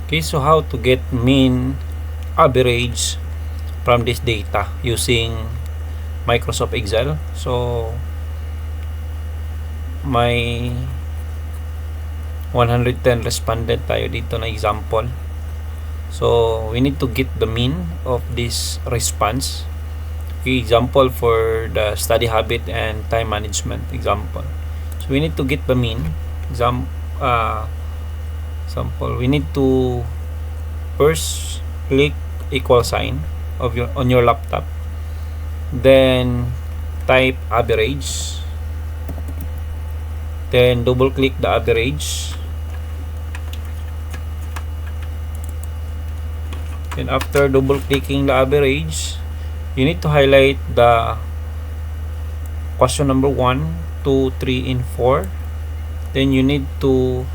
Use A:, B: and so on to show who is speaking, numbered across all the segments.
A: Okay, so how to get mean average from this data using Microsoft Excel. So may 110 respondent tayo dito na example. So we need to get the mean of this response. Okay, example for the study habit and time management example. So we need to get the mean example. We need to first click equal sign of on your laptop, then type average, then double click the average, then after double clicking the average, you need to highlight the question number 1, 2, 3, and 4. Then you need to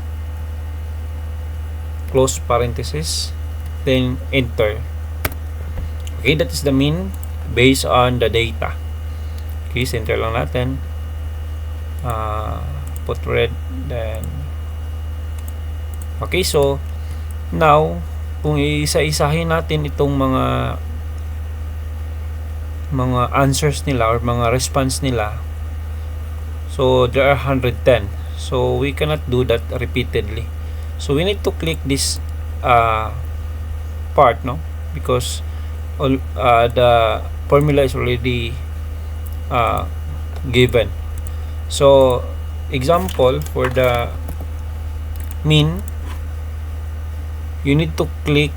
A: close parenthesis, then enter. Okay, that is the mean based on the data. Okay, center lang natin. Put red, then okay, so now kung isa-isahin natin itong mga answers nila or mga response nila, so there are 110. So we cannot do that repeatedly. So we need to click this part, no, because all the formula is already given. So example for the mean, you need to click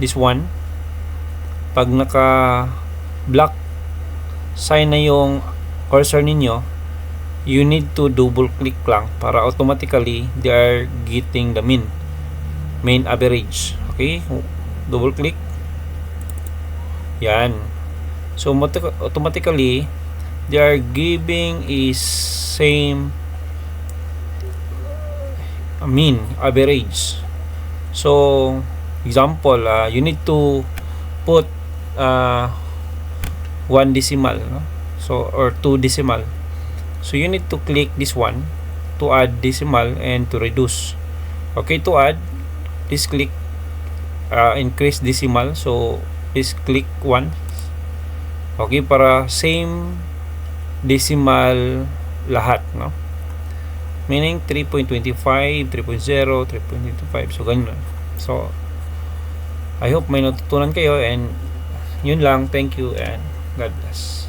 A: this one. Pag naka black sign na yung cursor ninyo, you need to double click lang para automatically they are getting the mean average. Okay, double click, yan. So automatically they are giving is same mean average. So example, you need to put 1 decimal, no? So or 2 decimal. So you need to click this one to add decimal and to reduce. Okay, to add, please click increase decimal. So please click 1. Okay, para same decimal lahat, no? Meaning 3.25, 3.0, 3.25. So ganun. So I hope may natutunan kayo, and yun lang. Thank you and God bless.